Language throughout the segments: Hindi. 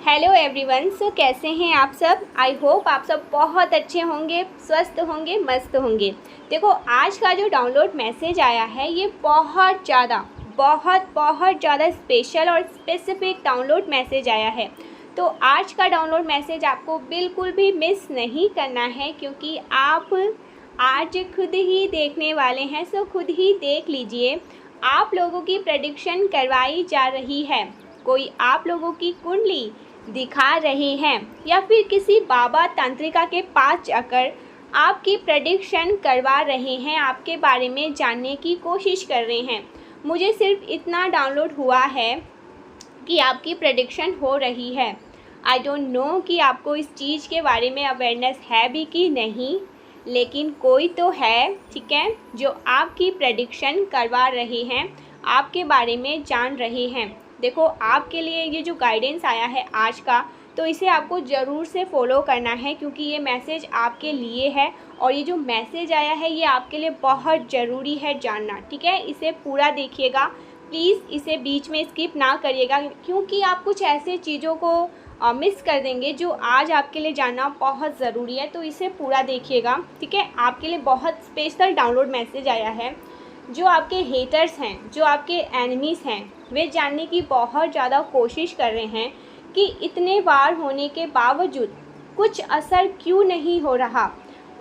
Hello everyone. सो कैसे हैं आप सब। आई होप आप सब बहुत अच्छे होंगे, स्वस्थ होंगे, मस्त होंगे। देखो, आज का जो डाउनलोड मैसेज आया है ये बहुत ज़्यादा स्पेशल और स्पेसिफिक डाउनलोड मैसेज आया है। तो आज का डाउनलोड मैसेज आपको बिल्कुल भी मिस नहीं करना है, क्योंकि आप आज खुद ही देखने वाले हैं। सो खुद ही देख लीजिए। आप लोगों की प्रेडिक्शन करवाई जा रही है। कोई आप लोगों की कुंडली दिखा रहे हैं या फिर किसी बाबा तांत्रिका के पास जाकर आपकी प्रेडिक्शन करवा रहे हैं, आपके बारे में जानने की कोशिश कर रहे हैं। मुझे सिर्फ इतना डाउनलोड हुआ है कि आपकी प्रेडिक्शन हो रही है। आई डोंट नो कि आपको इस चीज़ के बारे में अवेयरनेस है भी कि नहीं, लेकिन कोई तो है, ठीक है, जो आपकी प्रेडिक्शन करवा रहे हैं, आपके बारे में जान रहे हैं। देखो, आपके लिए ये जो गाइडेंस आया है आज का, तो इसे आपको ज़रूर से फॉलो करना है, क्योंकि ये मैसेज आपके लिए है और ये जो मैसेज आया है ये आपके लिए बहुत ज़रूरी है जानना, ठीक है। इसे पूरा देखिएगा प्लीज़, इसे बीच में स्किप ना करिएगा, क्योंकि आप कुछ ऐसे चीज़ों को मिस कर देंगे जो आज आपके लिए जानना बहुत ज़रूरी है। तो इसे पूरा देखिएगा, ठीक है। आपके लिए बहुत स्पेशल डाउनलोड मैसेज आया है। जो आपके हेटर्स हैं, जो आपके एनिमीज़ हैं, वे जानने की बहुत ज़्यादा कोशिश कर रहे हैं कि इतने बार होने के बावजूद कुछ असर क्यों नहीं हो रहा,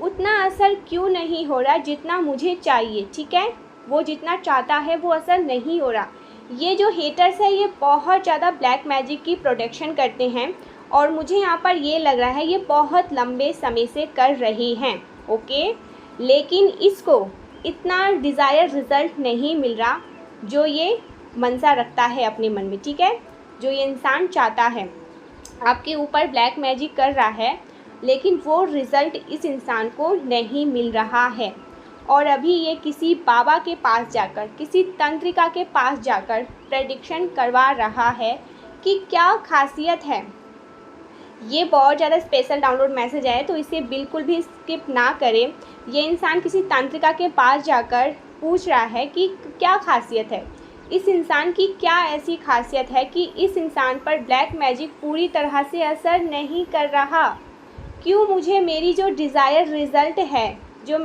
उतना असर क्यों नहीं हो रहा जितना मुझे चाहिए, ठीक है। वो जितना चाहता है वो असर नहीं हो रहा। ये जो हेटर्स है ये बहुत ज़्यादा ब्लैक मैजिक की प्रोटेक्शन करते हैं और मुझे यहाँ पर ये लग रहा है ये बहुत लंबे समय से कर रही हैं, ओके। लेकिन इसको इतना डिज़ायर रिज़ल्ट नहीं मिल रहा जो ये मनसा रखता है अपने मन में, ठीक है। जो ये इंसान चाहता है, आपके ऊपर ब्लैक मैजिक कर रहा है, लेकिन वो रिज़ल्ट इस इंसान को नहीं मिल रहा है। और अभी ये किसी बाबा के पास जाकर, किसी तंत्रिका के पास जाकर प्रेडिक्शन करवा रहा है कि क्या खासियत है। ये बहुत ज़्यादा स्पेशल डाउनलोड मैसेज है, तो इसे बिल्कुल भी स्किप ना करें। ये इंसान किसी तांत्रिका के पास जाकर पूछ रहा है कि क्या खासियत है, इस इंसान की क्या ऐसी खासियत है कि इस इंसान पर ब्लैक मैजिक पूरी तरह से असर नहीं कर रहा। क्यों मुझे मेरी जो डिज़ायर रिज़ल्ट है, जो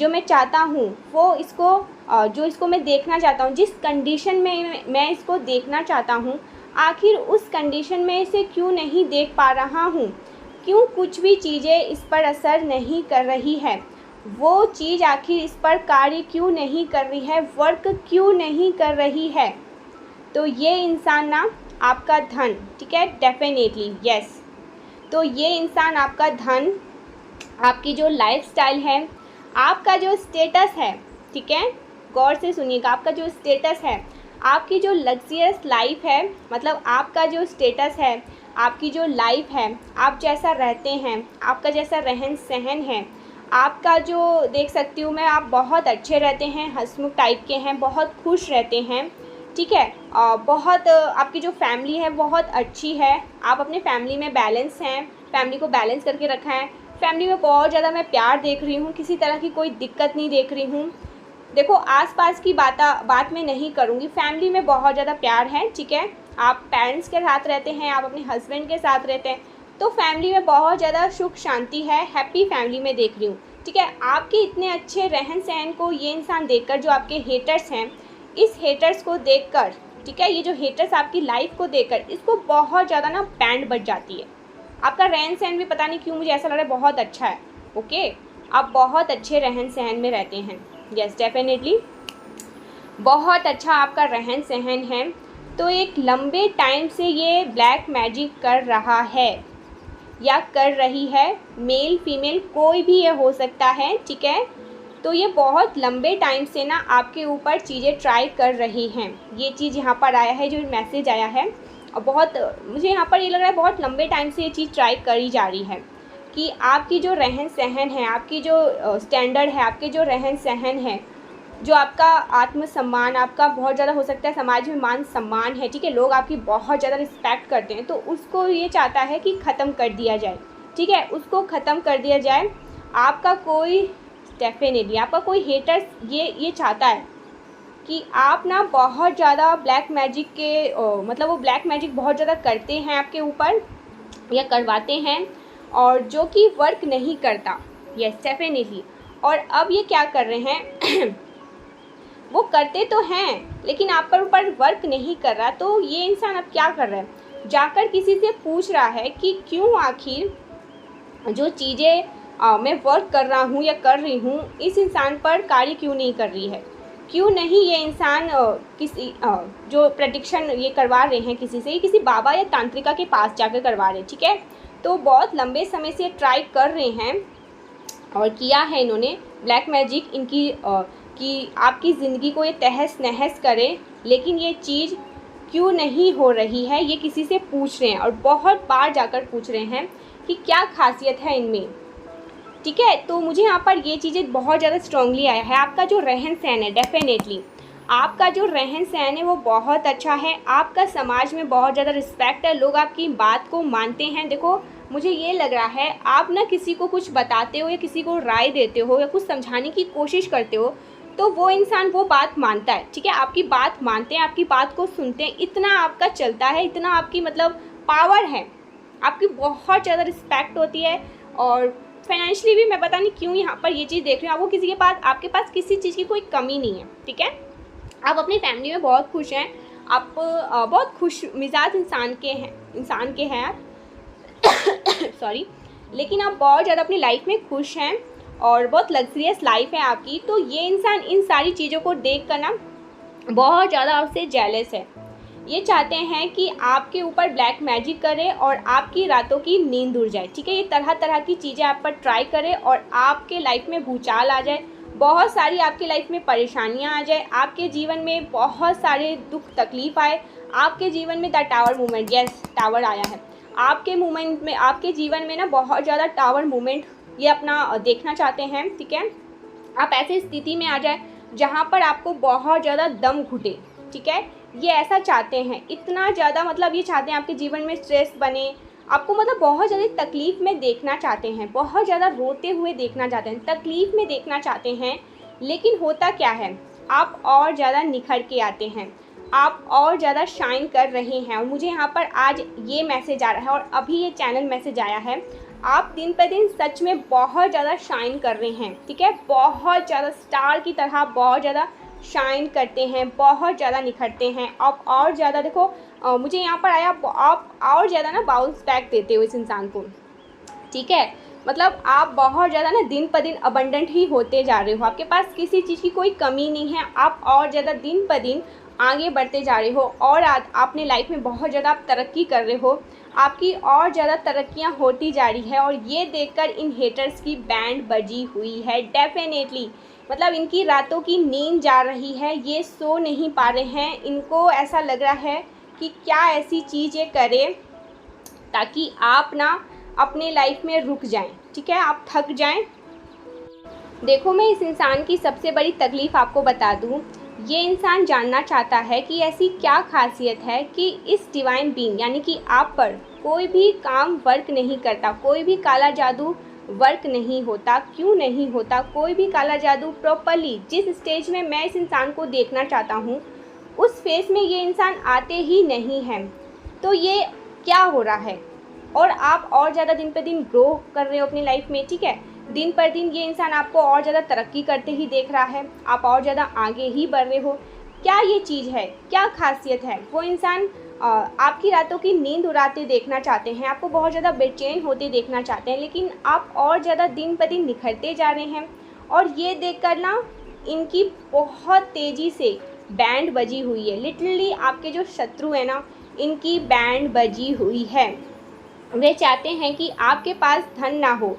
मैं चाहता हूँ, वो इसको मैं देखना चाहता हूँ, जिस कंडीशन में मैं इसको देखना चाहता हूँ, आखिर उस कंडीशन में इसे क्यों नहीं देख पा रहा हूँ। क्यों कुछ भी चीज़ें इस पर असर नहीं कर रही है, वो चीज़ आखिर इस पर कार्य क्यों नहीं कर रही है, वर्क क्यों नहीं कर रही है। तो ये इंसान ना आपका धन, ठीक है, डेफिनेटली यस। तो ये इंसान आपका धन, आपकी जो लाइफस्टाइल है, आपका जो स्टेटस है, ठीक है, गौर से सुनिएगा। आपका जो स्टेटस है, आपकी जो लग्जरियस लाइफ है, मतलब आपका जो स्टेटस है, आपकी जो लाइफ है, आप जैसा रहते हैं, आपका जैसा रहन सहन है, आपका जो देख सकती हूँ मैं, आप बहुत अच्छे रहते हैं, हंसमुख टाइप के हैं, बहुत खुश रहते हैं, ठीक है। बहुत आपकी जो फैमिली है बहुत अच्छी है, आप अपने फैमिली में बैलेंस हैं, फैमिली को बैलेंस करके रखा है। फैमिली में बहुत ज़्यादा मैं प्यार देख रही हूँ, किसी तरह की कोई दिक्कत नहीं देख रही हूँ। देखो, आसपास की बात मैं नहीं करूँगी, फैमिली में बहुत ज़्यादा प्यार है, ठीक है। आप पेरेंट्स के साथ रहते हैं, आप अपने हस्बैंड के साथ रहते हैं, तो फैमिली में बहुत ज़्यादा सुख शांति है, हैप्पी फैमिली में देख रही हूँ, ठीक है। आपके इतने अच्छे रहन सहन को ये इंसान देखकर, जो आपके हेटर्स हैं, इस हेटर्स को देखकर, ठीक है, ये जो हेटर्स आपकी लाइफ को देखकर, इसको बहुत ज़्यादा ना बैंड बज जाती है। आपका रहन सहन भी पता नहीं क्यों मुझे ऐसा लग रहा है बहुत अच्छा है, ओके। आप बहुत अच्छे रहन सहन में रहते हैं, यस डेफिनेटली बहुत अच्छा आपका रहन सहन है। तो एक लंबे टाइम से ये ब्लैक मैजिक कर रहा है या कर रही है, मेल फीमेल कोई भी ये हो सकता है, ठीक है। तो ये बहुत लंबे टाइम से ना आपके ऊपर चीज़ें ट्राई कर रही हैं। ये चीज़ यहाँ पर आया है, जो मैसेज आया है, और बहुत मुझे यहाँ पर ये लग रहा है बहुत लंबे टाइम से ये चीज़ ट्राई करी जा रही है कि आपकी जो रहन सहन है, आपकी जो स्टैंडर्ड है, आपके जो रहन सहन है, जो आपका आत्मसम्मान, आपका बहुत ज़्यादा हो सकता है समाज में मान सम्मान है, ठीक है, लोग आपकी बहुत ज़्यादा रिस्पेक्ट करते हैं, तो उसको ये चाहता है कि ख़त्म कर दिया जाए, ठीक है, उसको ख़त्म कर दिया जाए। आपका कोई डेफिनेटली आपका कोई हेटर्स ये चाहता है कि आप ना बहुत ज़्यादा ब्लैक मैजिक के मतलब वो ब्लैक मैजिक बहुत ज़्यादा करते हैं आपके ऊपर या करवाते हैं, और जो कि वर्क नहीं करता। Yes, definitely. और अब ये क्या कर रहे हैं वो करते तो हैं लेकिन आप पर ऊपर वर्क नहीं कर रहा। तो ये इंसान अब क्या कर रहा है, जाकर किसी से पूछ रहा है कि क्यों आखिर जो चीज़ें मैं वर्क कर रहा हूँ या कर रही हूँ इस इंसान पर कार्य क्यों नहीं कर रही है, क्यों नहीं ये इंसान किसी जो प्रेडिक्शन ये करवा रहे हैं किसी से, किसी बाबा या तांत्रिका के पास जाकर करवा रहे हैं। ठीक है, तो बहुत लंबे समय से ट्राई कर रहे हैं और किया है इन्होंने ब्लैक मैजिक इनकी कि आपकी ज़िंदगी को ये तहस नहस करे, लेकिन ये चीज़ क्यों नहीं हो रही है ये किसी से पूछ रहे हैं और बहुत बार जाकर पूछ रहे हैं कि क्या खासियत है इनमें। ठीक है, तो मुझे यहाँ पर ये चीज़ें बहुत ज़्यादा स्ट्रांगली आया है। आपका जो रहन सहन है, डेफिनेटली आपका जो रहन सहन है वो बहुत अच्छा है, आपका समाज में बहुत ज़्यादा रिस्पेक्ट है, लोग आपकी बात को मानते हैं। देखो मुझे ये लग रहा है आप ना किसी को कुछ बताते हो या किसी को राय देते हो या कुछ समझाने की कोशिश करते हो तो वो इंसान वो बात मानता है। ठीक है, आपकी बात मानते हैं, आपकी बात को सुनते हैं, इतना आपका चलता है, इतना आपकी मतलब पावर है, आपकी बहुत ज़्यादा रिस्पेक्ट होती है। और फाइनेंशियली भी मैं पता नहीं क्यों यहाँ पर ये चीज़ देख रही हूँ, आपको किसी के पास आपके पास किसी चीज़ की कोई कमी नहीं है। ठीक है, आप अपनी फैमिली में बहुत खुश हैं, आप बहुत खुश मिजाज इंसान के हैं आप सॉरी, लेकिन आप बहुत ज़्यादा अपनी लाइफ में खुश हैं और बहुत लग्जरियस लाइफ है आपकी। तो ये इंसान इन सारी चीज़ों को देख कर ना बहुत ज़्यादा आपसे जेलस है। ये चाहते हैं कि आपके ऊपर ब्लैक मैजिक करे और आपकी रातों की नींद उड़ जाए। ठीक है, ये तरह तरह की चीज़ें आप पर ट्राई करे और आपके लाइफ में भूचाल आ जाए, बहुत सारी आपकी लाइफ में परेशानियां आ जाए, आपके जीवन में बहुत सारे दुख तकलीफ आए, आपके जीवन में the tower movement, yes tower आया है, आपके मूवमेंट में आपके जीवन में ना बहुत ज़्यादा टावर मूवमेंट ये अपना देखना चाहते हैं। ठीक है, आप ऐसी स्थिति में आ जाए जहाँ पर आपको बहुत ज़्यादा दम घुटे। ठीक है, ये ऐसा चाहते हैं, इतना ज़्यादा मतलब ये चाहते हैं आपके जीवन में स्ट्रेस बने, आपको मतलब बहुत ज़्यादा तकलीफ़ में देखना चाहते हैं, बहुत ज़्यादा रोते हुए देखना चाहते हैं, तकलीफ़ में देखना चाहते हैं। लेकिन होता क्या है, आप और ज़्यादा निखर के आते हैं, आप और ज़्यादा शाइन कर रहे हैं। और मुझे यहाँ पर आज ये मैसेज आ रहा है और अभी ये चैनल मैसेज आया है, आप दिन पर दिन सच में बहुत ज़्यादा शाइन कर रहे हैं। ठीक है, बहुत ज़्यादा स्टार की तरह बहुत ज़्यादा शाइन करते हैं, बहुत ज़्यादा निखरते हैं आप और ज़्यादा। देखो मुझे यहाँ पर आया आप और ज़्यादा ना बाउंस बैक देते हो इस इंसान को। ठीक है, मतलब आप बहुत ज़्यादा ना दिन पर दिन अबंडेंट ही होते जा रहे हो, आपके पास किसी चीज़ की कोई कमी नहीं है, आप और ज़्यादा दिन पर दिन आगे बढ़ते जा रहे हो और अपने लाइफ में बहुत ज़्यादा आप तरक्की कर रहे हो, आपकी और ज़्यादा तरक्कियाँ होती जा रही है। और ये देखकर इन हेटर्स की बैंड बजी हुई है डेफिनेटली, मतलब इनकी रातों की नींद जा रही है, ये सो नहीं पा रहे हैं, इनको ऐसा लग रहा है कि क्या ऐसी चीज़ ये करें ताकि आप ना अपने लाइफ में रुक जाएं। ठीक है, आप थक जाएं। देखो मैं इस इंसान की सबसे बड़ी तकलीफ़ आपको बता दूं, ये इंसान जानना चाहता है कि ऐसी क्या खासियत है कि इस डिवाइन बीइंग यानी कि आप पर कोई भी काम वर्क नहीं करता, कोई भी काला जादू वर्क नहीं होता। क्यों नहीं होता कोई भी काला जादू प्रॉपरली? जिस स्टेज में मैं इस इंसान को देखना चाहता हूँ उस फेस में ये इंसान आते ही नहीं हैं। तो ये क्या हो रहा है? और आप और ज़्यादा दिन पर दिन ग्रो कर रहे हो अपनी लाइफ में। ठीक है, दिन पर दिन ये इंसान आपको और ज़्यादा तरक्की करते ही देख रहा है, आप और ज़्यादा आगे ही बढ़ रहे हो। क्या ये चीज़ है, क्या खासियत है? वो इंसान आपकी रातों की नींद उड़ाते देखना चाहते हैं, आपको बहुत ज़्यादा बेचैन होते देखना चाहते हैं, लेकिन आप और ज़्यादा दिन पर दिन निखरते जा रहे हैं। और ये देखकर ना इनकी बहुत तेज़ी से बैंड बजी हुई है। लिटरली आपके जो शत्रु हैं ना, इनकी बैंड बजी हुई है। वे चाहते हैं कि आपके पास धन ना हो,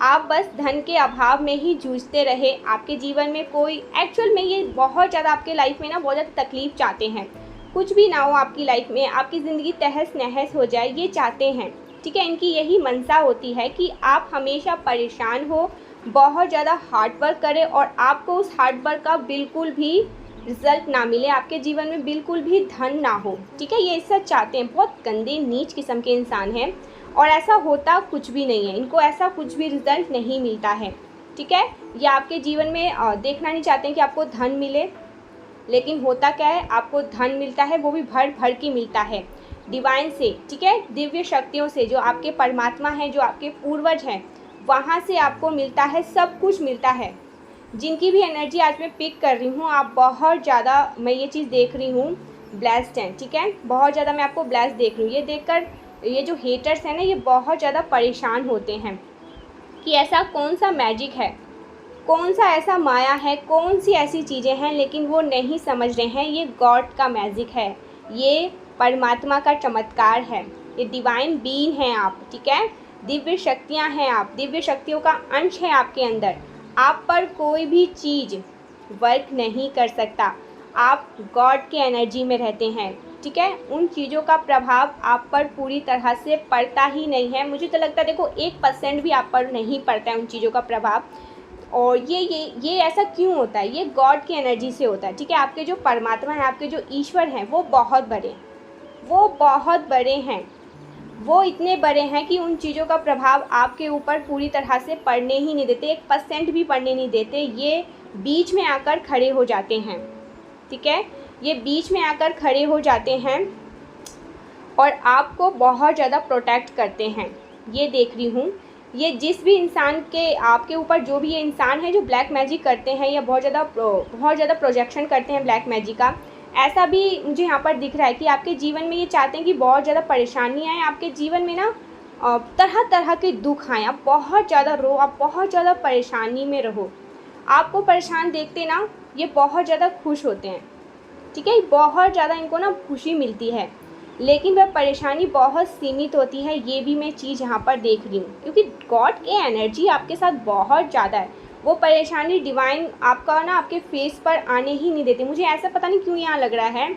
आप बस धन के अभाव में ही जूझते रहे, आपके जीवन में कोई एक्चुअल में ये बहुत ज़्यादा आपके लाइफ में ना बहुत ज़्यादा तकलीफ़ चाहते हैं, कुछ भी ना हो आपकी लाइफ में, आपकी ज़िंदगी तहस नहस हो जाए, ये चाहते हैं। ठीक है, इनकी यही मंशा होती है कि आप हमेशा परेशान हो, बहुत ज़्यादा हार्ड वर्क करें और आपको उस हार्ड वर्क का बिल्कुल भी रिजल्ट ना मिले, आपके जीवन में बिल्कुल भी धन ना हो। ठीक है, ये ऐसा चाहते हैं। बहुत गंदे नीच किस्म के इंसान हैं और ऐसा होता कुछ भी नहीं है, इनको ऐसा कुछ भी रिजल्ट नहीं मिलता है। ठीक है, ये आपके जीवन में देखना नहीं चाहते हैं कि आपको धन मिले, लेकिन होता क्या है, आपको धन मिलता है, वो भी भर भर के मिलता है डिवाइन से, ठीक है, दिव्य शक्तियों से, जो आपके परमात्मा हैं, जो आपके पूर्वज हैं, वहाँ से आपको मिलता है, सब कुछ मिलता है। जिनकी भी एनर्जी आज मैं पिक कर रही हूँ, आप बहुत ज़्यादा, मैं ये चीज़ देख रही हूँ, ब्लेस्ड हैं, ठीक है, बहुत ज़्यादा मैं आपको ब्लेस्ड देख रही हूँ। ये देखकर ये जो हेटर्स हैं ना, ये बहुत ज़्यादा परेशान होते हैं कि ऐसा कौन सा मैजिक है, कौन सा ऐसा माया है, कौन सी ऐसी चीज़ें हैं, लेकिन वो नहीं समझ रहे हैं ये गॉड का मैजिक है, ये परमात्मा का चमत्कार है, ये डिवाइन बीइंग हैं आप, ठीक है, दिव्य शक्तियाँ हैं आप, दिव्य शक्तियों का अंश है आपके अंदर। आप पर कोई भी चीज़ वर्क नहीं कर सकता, आप गॉड के एनर्जी में रहते हैं, ठीक है, उन चीज़ों का प्रभाव आप पर पूरी तरह से पड़ता ही नहीं है। मुझे तो लगता है देखो 1% भी आप पर नहीं पड़ता है उन चीज़ों का प्रभाव। और ये ऐसा क्यों होता है, ये गॉड की एनर्जी से होता है, ठीक है। आपके जो परमात्मा हैं, आपके जो ईश्वर हैं, वो बहुत बड़े हैं, वो इतने बड़े हैं कि उन चीज़ों का प्रभाव आपके ऊपर पूरी तरह से पड़ने ही नहीं देते, 1% भी पड़ने नहीं देते। ये बीच में आकर खड़े हो जाते हैं, ठीक है, ये बीच में आकर खड़े हो जाते हैं और आपको बहुत ज़्यादा प्रोटेक्ट करते हैं। ये देख रही हूँ, ये जिस भी इंसान के आपके ऊपर, जो भी ये इंसान है जो ब्लैक मैजिक करते हैं या बहुत ज़्यादा प्रोजेक्शन करते हैं ब्लैक मैजिक का, ऐसा भी मुझे यहाँ पर दिख रहा है कि आपके जीवन में ये चाहते हैं कि बहुत ज़्यादा परेशानियाँ आएँ आपके जीवन में ना, तरह तरह के दुख आएँ, आप बहुत ज़्यादा रो, आप बहुत ज़्यादा परेशानी में रहो। आपको परेशान देखते ना ये बहुत ज़्यादा खुश होते हैं, ठीक है, बहुत ज़्यादा इनको ना खुशी मिलती है, लेकिन वह परेशानी बहुत सीमित होती है। ये भी मैं चीज़ यहाँ पर देख रही हूँ, क्योंकि गॉड की एनर्जी आपके साथ बहुत ज़्यादा है। वो परेशानी डिवाइन आपका ना आपके फेस पर आने ही नहीं देते। मुझे ऐसा पता नहीं क्यों यहाँ लग रहा है,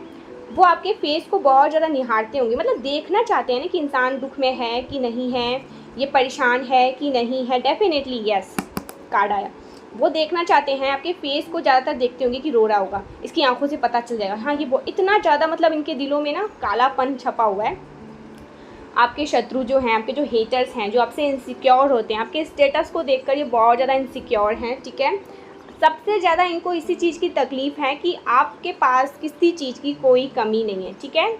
वो आपके फेस को बहुत ज़्यादा निहारते होंगे, मतलब देखना चाहते हैं ना कि इंसान दुख में है कि नहीं है, ये परेशान है कि नहीं है। डेफिनेटली यस कार्ड आया, वो देखना चाहते हैं, आपके फेस को ज़्यादातर देखते होंगे कि रो रहा होगा, इसकी आंखों से पता चल जाएगा, हाँ ये वो इतना ज़्यादा, मतलब इनके दिलों में ना कालापन छपा हुआ है। आपके शत्रु जो हैं, आपके जो हेटर्स हैं, जो आपसे इनसिक्योर होते हैं, आपके स्टेटस को देखकर ये बहुत ज़्यादा इनसिक्योर हैं, ठीक है। सबसे ज़्यादा इनको इसी चीज़ की तकलीफ़ है कि आपके पास किसी चीज़ की कोई कमी नहीं है, ठीक है।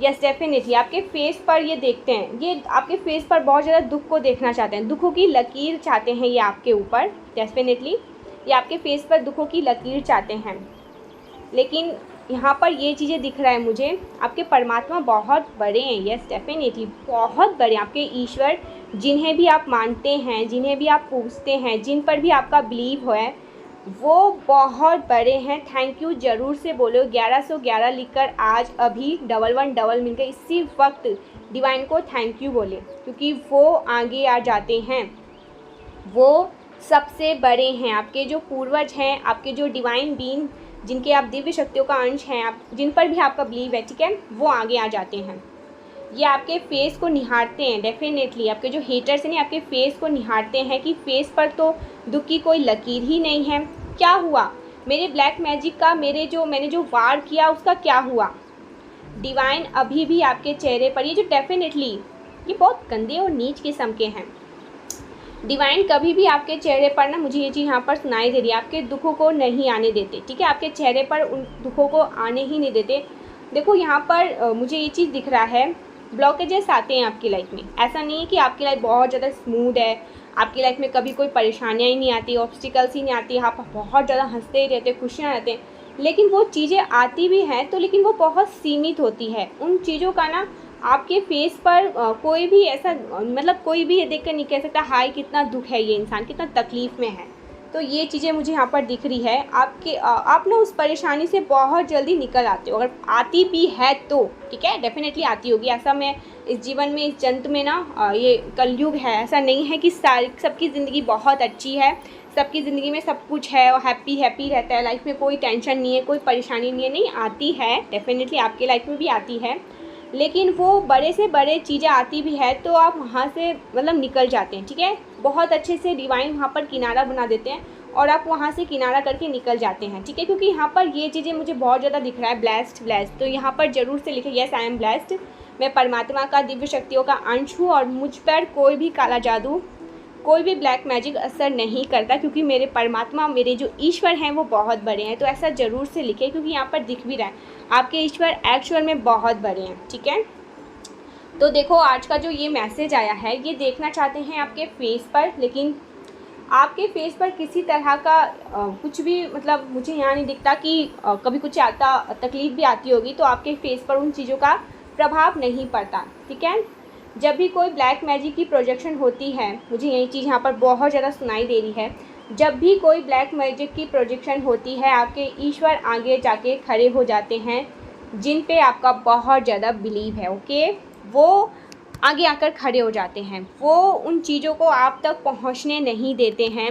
यस डेफिनेटली आपके फेस पर ये देखते हैं, ये आपके फेस पर बहुत ज़्यादा दुख को देखना चाहते हैं, दुखों की लकीर चाहते हैं ये आपके ऊपर। डेफिनेटली ये आपके फेस पर दुखों की लकीर चाहते हैं, लेकिन यहाँ पर ये चीज़ें दिख रहा है मुझे, आपके परमात्मा बहुत बड़े हैं। यस डेफिनेटली बहुत बड़े, आपके ईश्वर जिन्हें भी आप मानते हैं, जिन्हें भी आप पूजते हैं, जिन पर भी आपका बिलीव है, वो बहुत बड़े हैं। थैंक यू ज़रूर से बोलो 1111 लिखकर आज अभी 1111 मिलकर इसी वक्त डिवाइन को थैंक यू बोले, क्योंकि वो आगे आ जाते हैं, वो सबसे बड़े हैं। आपके जो पूर्वज हैं, आपके जो डिवाइन बीइंग, जिनके आप दिव्य शक्तियों का अंश हैं, आप जिन पर भी आपका बिलीव है, ठीक है, वो आगे आ जाते हैं। ये आपके फेस को निहारते हैं। डेफिनेटली आपके जो हेटर्स हैं आपके फेस को निहारते हैं कि फेस पर तो दुख की कोई लकीर ही नहीं है। क्या हुआ मेरे ब्लैक मैजिक का, मैंने जो वार किया उसका क्या हुआ। डिवाइन अभी भी आपके चेहरे पर, ये जो डेफिनेटली ये बहुत गंदे और नीच किस्म के हैं। डिवाइन कभी भी आपके चेहरे पर ना, मुझे ये चीज़ यहाँ पर सुनाई दे रही है, आपके दुखों को नहीं आने देते, ठीक है, आपके चेहरे पर उन दुखों को आने ही नहीं देते। देखो यहाँ पर मुझे ये चीज़ दिख रहा है, ब्लॉकेजेस आते हैं आपकी लाइफ में। ऐसा नहीं है कि आपकी लाइफ बहुत ज़्यादा स्मूथ है, आपकी लाइफ में कभी कोई परेशानियाँ ही नहीं आती, ऑब्स्टिकल्स ही नहीं आती, आप बहुत ज़्यादा हंसते ही रहते, खुशियाँ रहते हैं, लेकिन वो चीज़ें आती भी हैं तो लेकिन वो बहुत सीमित होती है। उन चीज़ों का ना आपके फेस पर कोई भी ऐसा, मतलब कोई भी ये देख कर नहीं कह सकता हाय कितना दुख है ये इंसान, कितना तकलीफ़ में है। तो ये चीज़ें मुझे यहाँ पर दिख रही है। आप ना उस परेशानी से बहुत जल्दी निकल आते हो, अगर आती भी है तो, ठीक है, डेफिनेटली आती होगी। ऐसा मैं इस जीवन में, इस जंत में ना, ये कलयुग है, ऐसा नहीं है कि सबकी ज़िंदगी बहुत अच्छी है, सबकी ज़िंदगी में सब कुछ है और हैप्पी रहता है, लाइफ में कोई टेंशन नहीं है, कोई परेशानी नहीं है। नहीं आती है, डेफिनेटली आपके लाइफ में भी आती है, लेकिन वो बड़े से बड़े चीज़ें आती भी है तो आप वहाँ से मतलब निकल जाते हैं, ठीक है, बहुत अच्छे से डिवाइन वहाँ पर किनारा बना देते हैं और आप वहाँ से किनारा करके निकल जाते हैं, ठीक है, क्योंकि यहाँ पर ये चीज़ें मुझे बहुत ज़्यादा दिख रहा है। ब्लेस्ड, तो यहाँ पर ज़रूर से लिखे यस आई एम ब्लेस्ड, मैं परमात्मा का दिव्य शक्तियों का अंश हूँ और मुझ पर कोई भी काला जादू कोई भी ब्लैक मैजिक असर नहीं करता, क्योंकि मेरे परमात्मा, मेरे जो ईश्वर हैं वो बहुत बड़े हैं। तो ऐसा ज़रूर से लिखें, क्योंकि यहाँ पर दिख भी रहा है आपके ईश्वर एक्चुअल में बहुत बड़े हैं। ठीक है, तो देखो आज का जो ये मैसेज आया है, ये देखना चाहते हैं आपके फेस पर, लेकिन आपके फेस पर किसी तरह का कुछ भी मतलब मुझे यहाँ नहीं दिखता कि कभी कुछ आता तकलीफ़ भी आती होगी, तो आपके फेस पर उन चीज़ों का प्रभाव नहीं पड़ता। ठीक है, जब भी कोई ब्लैक मैजिक की प्रोजेक्शन होती है, मुझे यही चीज़ यहाँ पर बहुत ज़्यादा सुनाई दे रही है, जब भी कोई ब्लैक मैजिक की प्रोजेक्शन होती है, आपके ईश्वर आगे जाके खड़े हो जाते हैं, जिन पे आपका बहुत ज़्यादा बिलीव है। ओके, वो आगे आकर खड़े हो जाते हैं, वो उन चीज़ों को आप तक पहुंचने नहीं देते हैं,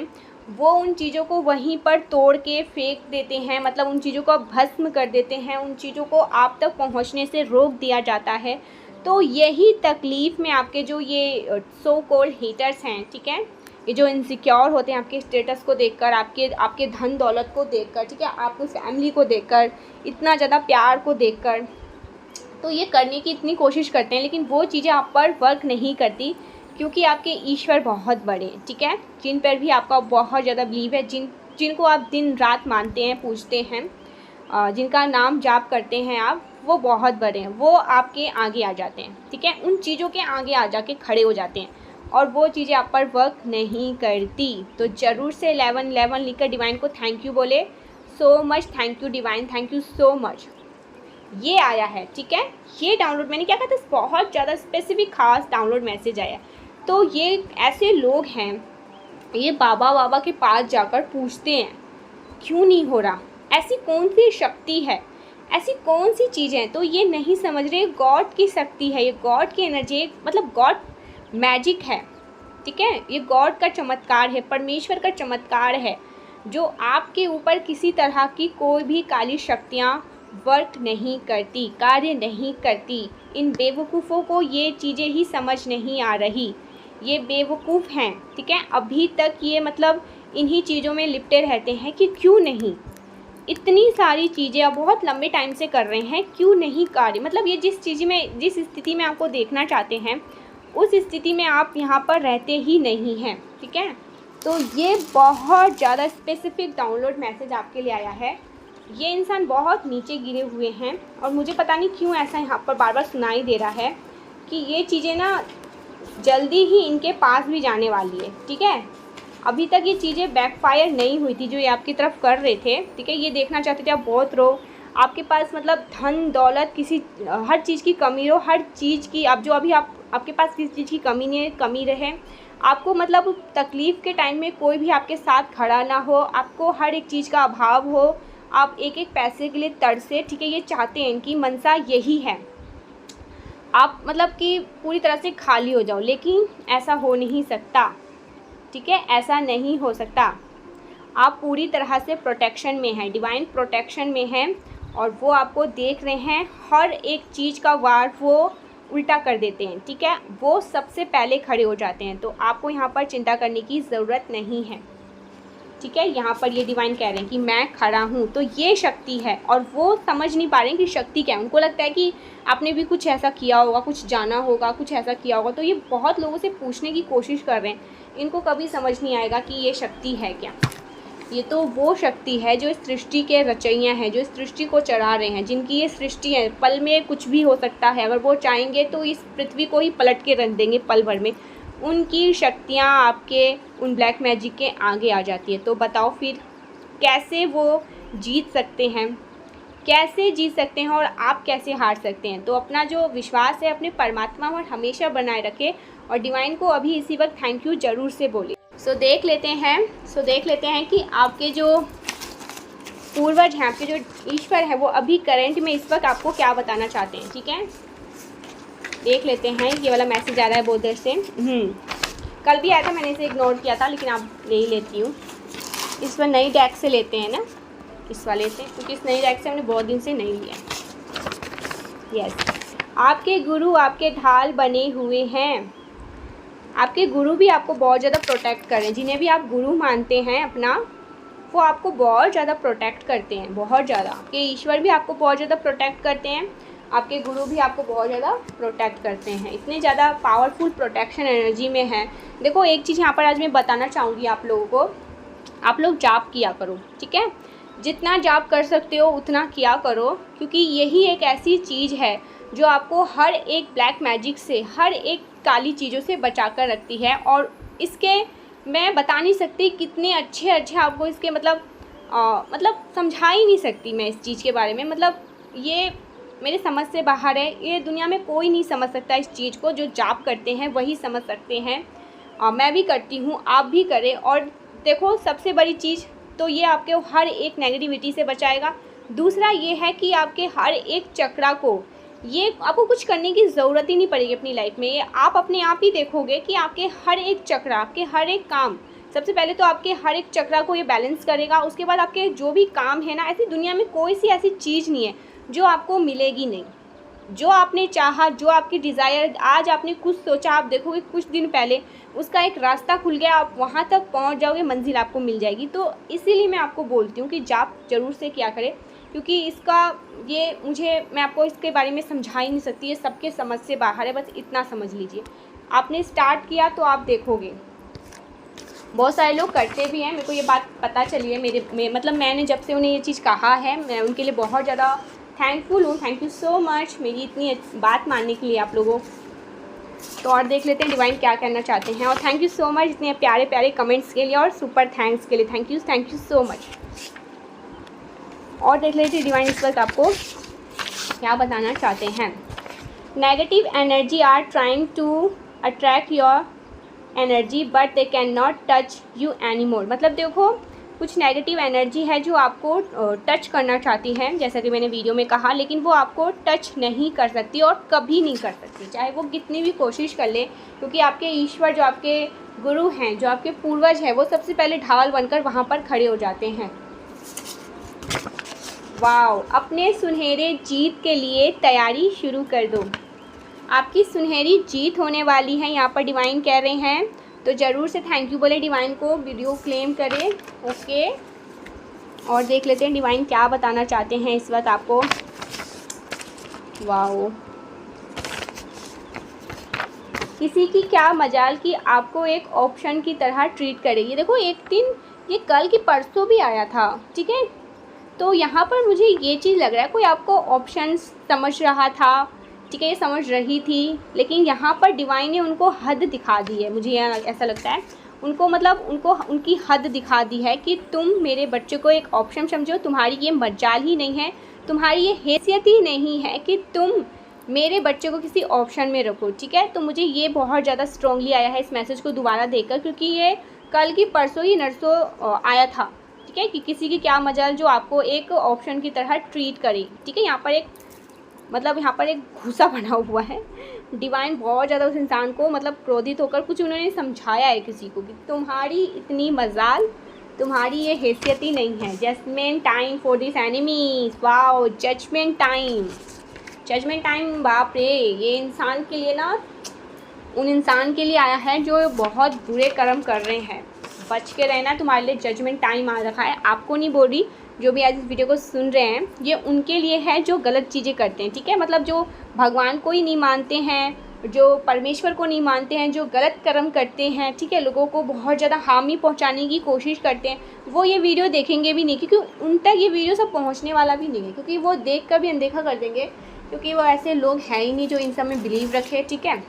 वो उन चीज़ों को वहीं पर तोड़ के फेंक देते हैं, मतलब उन चीज़ों को भस्म कर देते हैं, उन चीज़ों को आप तक पहुंचने से रोक दिया जाता है। तो यही तकलीफ़ में आपके जो ये सो कॉल्ड हेटर्स हैं, ठीक है, ये जो इनसिक्योर होते हैं आपके स्टेटस को देखकर, आपके धन दौलत को देखकर, ठीक है, आपकी फैमिली को देखकर, इतना ज़्यादा प्यार को देखकर, तो ये करने की इतनी कोशिश करते हैं, लेकिन वो चीज़ें आप पर वर्क नहीं करती, क्योंकि आपके ईश्वर बहुत बड़े हैं। ठीक है, जिन पर भी आपका बहुत ज़्यादा बिलीव है, जिनको आप दिन रात मानते हैं, पूजते हैं, जिनका नाम जाप करते हैं आप, वो बहुत बड़े हैं, वो आपके आगे आ जाते हैं। ठीक है, उन चीज़ों के आगे आ जाके खड़े हो जाते हैं और वो चीज़ें आप पर वर्क नहीं करती। तो ज़रूर से 1111 लिखकर डिवाइन को थैंक यू बोले। So much thank you divine, thank you so much. ये आया है, ठीक है, ये डाउनलोड मैंने क्या कहा था, बहुत ज़्यादा स्पेसिफिक खास डाउनलोड मैसेज आया। तो ये ऐसे लोग हैं, ये बाबा के पास जाकर पूछते हैं क्यों नहीं हो रहा, ऐसी कौन सी शक्ति है, ऐसी कौन सी चीज़ है, तो ये नहीं समझ रहे गॉड की शक्ति है, ये गॉड की एनर्जी, मतलब गॉड मैजिक है। ठीक है, ये गॉड का चमत्कार है, परमेश्वर का चमत्कार है, जो आपके ऊपर किसी तरह की कोई भी काली शक्तियाँ वर्क नहीं करती, कार्य नहीं करती। इन बेवकूफ़ों को ये चीज़ें ही समझ नहीं आ रही, ये बेवकूफ़ हैं। ठीक है, अभी तक ये मतलब इन्हीं चीज़ों में लिपटे रहते हैं कि क्यों नहीं, इतनी सारी चीज़ें अब बहुत लंबे टाइम से कर रहे हैं, क्यों नहीं कार्य, मतलब ये जिस स्थिति में आपको देखना चाहते हैं, उस स्थिति में आप यहाँ पर रहते ही नहीं हैं। ठीक है, तो ये बहुत ज़्यादा स्पेसिफिक डाउनलोड मैसेज आपके लिए आया है। ये इंसान बहुत नीचे गिरे हुए हैं और मुझे पता नहीं क्यों ऐसा यहाँ पर बार बार सुनाई दे रहा है कि ये चीज़ें ना जल्दी ही इनके पास भी जाने वाली है। ठीक है, अभी तक ये चीज़ें बैकफायर नहीं हुई थी जो ये आपकी तरफ कर रहे थे। ठीक है, ये देखना चाहते थे आप बहुत रो, आपके पास मतलब धन दौलत किसी हर चीज़ की कमी हो, हर चीज़ की आप जो अभी आपके पास किसी चीज़ की कमी नहीं, कमी रहे, आपको मतलब तकलीफ़ के टाइम में कोई भी आपके साथ खड़ा ना हो, आपको हर एक चीज़ का अभाव हो, आप एक एक पैसे के लिए तरसे। ठीक है, ये चाहते हैं, इनकी मनसा यही है, आप मतलब कि पूरी तरह से खाली हो जाओ, लेकिन ऐसा हो नहीं सकता। ठीक है, ऐसा नहीं हो सकता, आप पूरी तरह से प्रोटेक्शन में हैं, डिवाइन प्रोटेक्शन में हैं, और वो आपको देख रहे हैं, हर एक चीज़ का वार वो उल्टा कर देते हैं। ठीक है, वो सबसे पहले खड़े हो जाते हैं, तो आपको यहाँ पर चिंता करने की ज़रूरत नहीं है। ठीक है, यहाँ पर ये डिवाइन कह रहे हैं कि मैं खड़ा हूँ, तो ये शक्ति है, और वो समझ नहीं पा रहे हैं कि शक्ति क्या है। उनको लगता है कि आपने भी कुछ ऐसा किया होगा, कुछ जाना होगा, कुछ ऐसा किया होगा, तो ये बहुत लोगों से पूछने की कोशिश कर रहे हैं, इनको कभी समझ नहीं आएगा कि ये शक्ति है क्या। ये तो वो शक्ति है जो इस सृष्टि के रचयिया हैं, जो इस सृष्टि को चला रहे हैं, जिनकी ये सृष्टि है। पल में कुछ भी हो सकता है, अगर वो चाहेंगे तो इस पृथ्वी को ही पलट के रख देंगे पल भर में। उनकी शक्तियाँ आपके उन ब्लैक मैजिक के आगे आ जाती है। तो बताओ फिर कैसे वो जीत सकते हैं, कैसे जीत सकते हैं, और आप कैसे हार सकते हैं। तो अपना जो विश्वास है अपने परमात्मा पर हमेशा बनाए रखें, और डिवाइन को अभी इसी वक्त थैंक यू ज़रूर से बोले। सो देख लेते हैं कि आपके जो पूर्वज हैं, आपके जो ईश्वर है, वो अभी करंट में इस वक्त आपको क्या बताना चाहते हैं। ठीक है, देख लेते हैं। ये वाला मैसेज आ रहा है बहुत देर से, कल भी आया था, मैंने इसे इग्नोर किया था, लेकिन अब ले ही लेती हूँ। इस पर नई डेक से लेते हैं ना, इस वाले से, क्योंकि इस नई डेक से हमने बहुत दिन से नहीं लिया। यस, आपके गुरु आपके ढाल बने हुए हैं, आपके गुरु भी आपको बहुत ज़्यादा प्रोटेक्ट कर रहे हैं। जिन्हें भी आप गुरु मानते हैं अपना, वो आपको बहुत ज़्यादा प्रोटेक्ट करते हैं, बहुत ज़्यादा। आपके ईश्वर भी आपको बहुत ज़्यादा प्रोटेक्ट करते हैं, आपके गुरु भी आपको बहुत ज़्यादा प्रोटेक्ट करते हैं, इतने ज़्यादा पावरफुल प्रोटेक्शन एनर्जी में है। देखो एक चीज़ यहाँ पर आज मैं बताना चाहूँगी आप लोगों को, आप लोग जाप किया करो, ठीक है। जितना जाप कर सकते हो उतना किया करो, क्योंकि यही एक ऐसी चीज़ है जो आपको हर एक ब्लैक मैजिक से, हर एक काली चीज़ों से बचा कर रखती है। और इसके मैं बता नहीं सकती कितने अच्छे अच्छे आपको इसके मतलब समझा ही नहीं सकती मैं इस चीज़ के बारे में। मतलब ये मेरे समझ से बाहर है, ये दुनिया में कोई नहीं समझ सकता इस चीज़ को, जो जाप करते हैं वही समझ सकते हैं। मैं भी करती हूँ, आप भी करें। और देखो सबसे बड़ी चीज़ तो ये आपके हर एक नेगेटिविटी से बचाएगा। दूसरा ये है कि आपके हर एक चक्रा को, ये आपको कुछ करने की ज़रूरत ही नहीं पड़ेगी अपनी लाइफ में। ये आप अपने आप ही देखोगे कि आपके हर एक चक्रा, आपके हर एक काम, सबसे पहले तो आपके हर एक चक्रा को ये बैलेंस करेगा। उसके बाद आपके जो भी काम है ना, ऐसी दुनिया में कोई सी ऐसी चीज़ नहीं है जो आपको मिलेगी नहीं। जो आपने चाहा, जो आपकी डिज़ायर, आज आपने कुछ सोचा, आप देखोगे कुछ दिन पहले उसका एक रास्ता खुल गया, आप वहाँ तक पहुँच जाओगे, मंजिल आपको मिल जाएगी। तो इसीलिए मैं आपको बोलती हूँ कि जाप ज़रूर से किया करें, क्योंकि इसका मैं आपको इसके बारे में समझा ही नहीं सकती, ये सबके समझ से बाहर है। बस इतना समझ लीजिए, आपने स्टार्ट किया तो आप देखोगे बहुत सारे लोग करते भी हैं। मेरे को ये बात पता चली है, मतलब मैंने जब से उन्हें ये चीज़ कहा है, मैं उनके लिए बहुत ज़्यादा थैंकफुल हूँ। थैंक यू सो मच मेरी इतनी बात मानने के लिए आप लोगों। तो और देख लेते हैं डिवाइन क्या कहना चाहते हैं। और थैंक यू सो मच इतने प्यारे प्यारे कमेंट्स के लिए और सुपर थैंक्स के लिए। Thank you so much. और देख लेते हैं डिवाइन इस वक्त आपको क्या बताना चाहते हैं। Negative energy are trying to attract your energy but they can not touch you any more. मतलब देखो कुछ नेगेटिव एनर्जी है जो आपको टच करना चाहती है, जैसा कि मैंने वीडियो में कहा, लेकिन वो आपको टच नहीं कर सकती और कभी नहीं कर सकती, चाहे वो कितनी भी कोशिश कर ले। क्योंकि आपके ईश्वर, जो आपके गुरु हैं, जो आपके पूर्वज हैं, वो सबसे पहले ढाल बनकर वहाँ पर खड़े हो जाते हैं। वाओ, अपने सुनहरे जीत के लिए तैयारी शुरू कर दो। आपकी सुनहरी जीत होने वाली है, यहाँ पर डिवाइन कह रहे हैं। तो ज़रूर से थैंक यू बोले डिवाइन को, वीडियो क्लेम करें। ओके, और देख लेते हैं डिवाइन क्या बताना चाहते हैं इस वक्त आपको। वाओ, किसी की क्या मजाल कि आपको एक ऑप्शन की तरह ट्रीट करेगी। देखो एक दिन, ये कल की परसों भी आया था, ठीक है। तो यहाँ पर मुझे ये चीज़ लग रहा है, कोई आपको ऑप्शंस समझ रहा था, ठीक है, ये समझ रही थी, लेकिन यहाँ पर डिवाइन ने उनको हद दिखा दी है। मुझे ऐसा लगता है उनको उनकी हद दिखा दी है कि तुम मेरे बच्चे को एक ऑप्शन समझो, तुम्हारी ये मजाल ही नहीं है, तुम्हारी ये हैसियत ही नहीं है कि तुम मेरे बच्चे को किसी ऑप्शन में रखो, ठीक है। तो मुझे ये बहुत ज़्यादा स्ट्रॉन्गली आया है इस मैसेज को दोबारा देखकर, क्योंकि ये कल की परसों ही नरसों आया था, ठीक है, कि किसी की क्या मजाल जो आपको एक ऑप्शन की तरह ट्रीट करे, ठीक है। यहाँ पर एक घुसा बना हुआ है। डिवाइन बहुत ज़्यादा उस इंसान को क्रोधित होकर कुछ उन्होंने समझाया है किसी को कि तुम्हारी इतनी मजाल, तुम्हारी ये हैसियत ही नहीं है। Judgement time for this enemies. Wow, judgement time, बाप रे, ये इंसान के लिए ना, उन इंसान के लिए आया है जो बहुत बुरे कर्म कर रहे हैं। बच के रहना, तुम्हारे लिए जजमेंट टाइम आ रखा है। आपको नहीं बोल रही, जो भी आज इस वीडियो को सुन रहे हैं, ये उनके लिए है जो गलत चीज़ें करते हैं, ठीक है। जो भगवान को ही नहीं मानते हैं, जो परमेश्वर को नहीं मानते हैं, जो गलत कर्म करते हैं, ठीक है, लोगों को बहुत ज़्यादा हानि पहुंचाने की कोशिश करते हैं, वो ये वीडियो देखेंगे भी नहीं, क्योंकि उन तक ये वीडियो सब पहुंचने वाला भी नहीं है, क्योंकि वो देख कर भी अनदेखा कर देंगे, क्योंकि वो ऐसे लोग हैं ही नहीं जो इन सब में बिलीव रखे, ठीक है।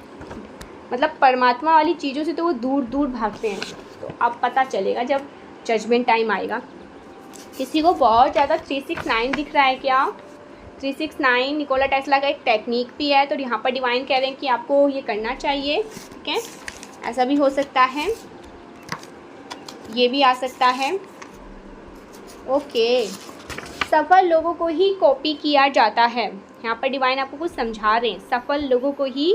परमात्मा वाली चीज़ों से तो वो दूर दूर भागते हैं। तो अब पता चलेगा जब जजमेंट टाइम आएगा। किसी को बहुत ज़्यादा 369 दिख रहा है क्या? 369 निकोला टेस्ला का एक टेक्निक भी है। तो यहाँ पर डिवाइन कह रहे हैं कि आपको ये करना चाहिए, ठीक है। ऐसा भी हो सकता है, ये भी आ सकता है। ओके, सफल लोगों को ही कॉपी किया जाता है। यहाँ पर डिवाइन आपको कुछ समझा रहे हैं, सफल लोगों को ही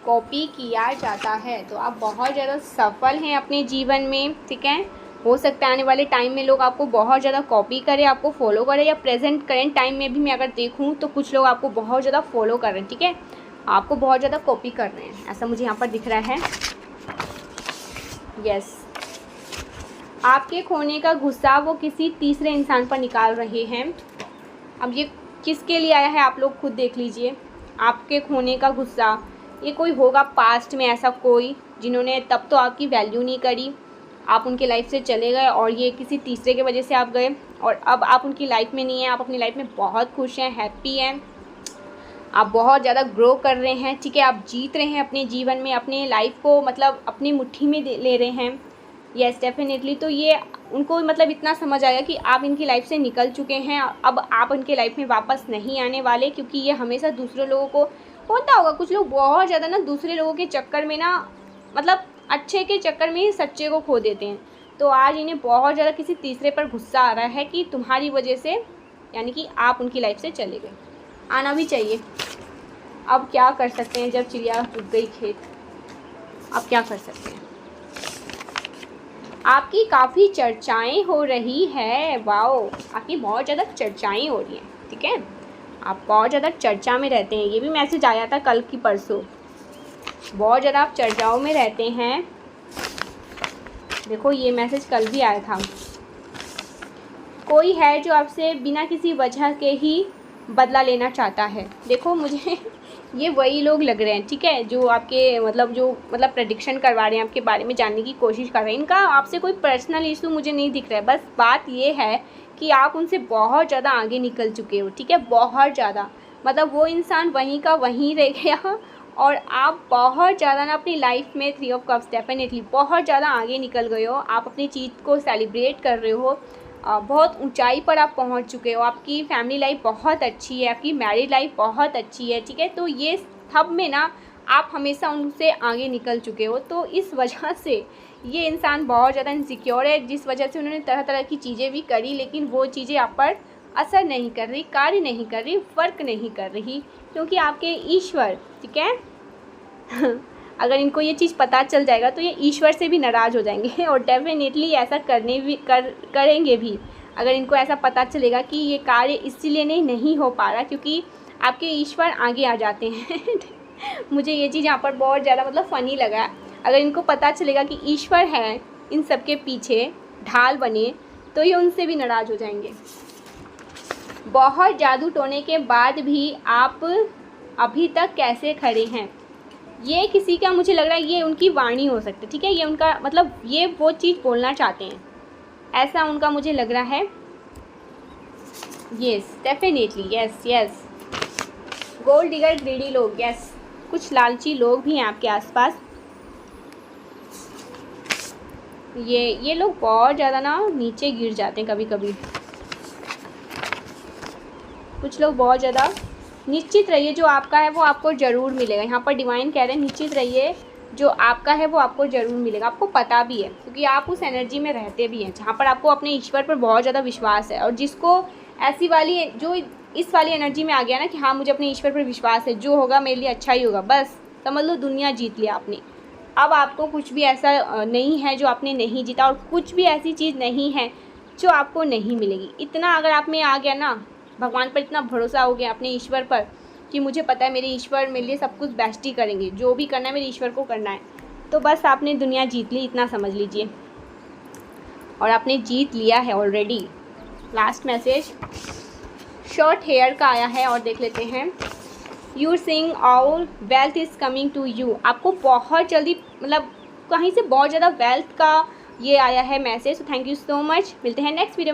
कॉपी किया जाता है। तो आप बहुत ज़्यादा सफल हैं अपने जीवन में, ठीक है। हो सकता है आने वाले टाइम में लोग आपको बहुत ज़्यादा कॉपी करें, आपको फॉलो करें, या करेंट टाइम में भी मैं अगर देखूं तो कुछ लोग आपको बहुत ज़्यादा फॉलो कर रहे हैं, ठीक है, आपको बहुत ज़्यादा कॉपी कर रहे हैं, ऐसा मुझे यहाँ पर दिख रहा है। यस, आपके खोने का गुस्सा वो किसी तीसरे इंसान पर निकाल रहे हैं। अब ये किसके लिए आया है आप लोग खुद देख लीजिए। आपके खोने का गुस्सा, ये कोई होगा पास्ट में ऐसा कोई जिन्होंने तब तो आपकी वैल्यू नहीं करी, आप उनके लाइफ से चले गए और ये किसी तीसरे के वजह से आप गए और अब आप उनकी लाइफ में नहीं हैं, आप अपनी लाइफ में बहुत खुश हैं, हैप्पी हैं, आप बहुत ज़्यादा ग्रो कर रहे हैं, ठीक है, आप जीत रहे हैं अपने जीवन में, अपने लाइफ को मतलब अपनी मुट्ठी में ले रहे हैं। Yes definitely. तो ये उनको मतलब इतना समझ आया कि आप इनकी लाइफ से निकल चुके हैं, अब आप उनके लाइफ में वापस नहीं आने वाले, क्योंकि ये हमेशा दूसरे लोगों को होता होगा, कुछ लोग बहुत ज़्यादा ना दूसरे लोगों के चक्कर में ना मतलब अच्छे के चक्कर में ही सच्चे को खो देते हैं। तो आज इन्हें बहुत ज़्यादा किसी तीसरे पर गुस्सा आ रहा है कि तुम्हारी वजह से, यानी कि आप उनकी लाइफ से चले गए। आना भी चाहिए। अब क्या कर सकते हैं, जब चिड़िया उग गई खेत, अब क्या कर सकते हैं। आपकी काफ़ी चर्चाएं हो रही है, वाओ, आपकी बहुत ज़्यादा चर्चाएं हो रही हैं, ठीक है, आप बहुत ज़्यादा चर्चा में रहते हैं। ये भी मैसेज आया था कल की परसों, बहुत ज़्यादा आप चर्चाओं में रहते हैं। देखो ये मैसेज कल भी आया था। कोई है जो आपसे बिना किसी वजह के ही बदला लेना चाहता है। देखो मुझे ये वही लोग लग रहे हैं, ठीक है, जो आपके मतलब प्रेडिक्शन करवा रहे हैं, आपके बारे में जानने की कोशिश कर रहे हैं। इनका आपसे कोई पर्सनल इशू मुझे नहीं दिख रहा है, बस बात ये है कि आप उनसे बहुत ज़्यादा आगे निकल चुके हो, ठीक है, बहुत ज़्यादा, मतलब वो इंसान वहीं का वहीं रह गया और आप बहुत ज़्यादा ना अपनी लाइफ में 3 ऑफ कप्स डेफिनेटली बहुत ज़्यादा आगे निकल गए हो। आप अपनी चीज़ को सेलिब्रेट कर रहे हो, बहुत ऊंचाई पर आप पहुंच चुके हो, आपकी फैमिली लाइफ बहुत अच्छी है, आपकी मैरिड लाइफ बहुत अच्छी है, ठीक है। तो ये सब में ना आप हमेशा उनसे आगे निकल चुके हो। तो इस वजह से ये इंसान बहुत ज़्यादा इनसिक्योर है, जिस वजह से उन्होंने तरह तरह की चीज़ें भी करी, लेकिन वो चीज़ें आप पर असर नहीं कर रही, कार्य नहीं कर रही, फ़र्क नहीं कर रही, क्योंकि आपके ईश्वर, ठीक है अगर इनको ये चीज़ पता चल जाएगा तो ये ईश्वर से भी नाराज़ हो जाएंगे और डेफिनेटली ऐसा करेंगे भी। अगर इनको ऐसा पता चलेगा कि ये कार्य इसीलिए नहीं हो पा रहा क्योंकि आपके ईश्वर आगे आ जाते हैं मुझे ये चीज़ यहाँ पर बहुत ज़्यादा मतलब फ़नी लगा। अगर इनको पता चलेगा कि ईश्वर है इन सब के पीछे ढाल बने, तो ये उनसे भी नाराज़ हो जाएंगे। बहुत जादू टोने के बाद भी आप अभी तक कैसे खड़े हैं, ये किसी का मुझे लग रहा है ये उनकी वाणी हो सकती है, ठीक है, ये उनका मतलब ये वो चीज़ बोलना चाहते हैं, ऐसा उनका मुझे लग रहा है। Yes definitely, yes yes, gold digger greedy लोग, यस, कुछ लालची लोग भी हैं आपके आसपास। ये लोग बहुत ज़्यादा ना नीचे गिर जाते हैं कभी कभी, कुछ लोग बहुत ज़्यादा। निश्चित रहिए जो आपका है वो आपको ज़रूर मिलेगा। यहाँ पर डिवाइन कह रहे हैं निश्चित रहिए जो आपका है वो आपको ज़रूर मिलेगा। आपको पता भी है क्योंकि आप उस एनर्जी में रहते भी हैं जहाँ पर आपको अपने ईश्वर पर बहुत ज़्यादा विश्वास है। और जिसको ऐसी वाली जो इस वाली एनर्जी में आ गया ना कि हाँ मुझे अपने ईश्वर पर विश्वास है, जो होगा मेरे लिए अच्छा ही होगा, बस समझ लो दुनिया जीत लिया आपने। अब आपको कुछ भी ऐसा नहीं है जो आपने नहीं जीता, और कुछ भी ऐसी चीज़ नहीं है जो आपको नहीं मिलेगी। इतना अगर आप में आ गया ना, भगवान पर इतना भरोसा हो गया अपने ईश्वर पर कि मुझे पता है मेरे ईश्वर मेरे लिए सब कुछ बेस्ट ही करेंगे, जो भी करना है मेरे ईश्वर को करना है, तो बस आपने दुनिया जीत ली, इतना समझ लीजिए। और आपने जीत लिया है already. Last message short hair का आया है और देख लेते हैं। You sing all wealth is coming to you. आपको बहुत जल्दी मतलब कहीं से बहुत ज़्यादा वेल्थ का ये आया है message. Thank you so much. मिलते हैं नेक्स्ट वीडियो में।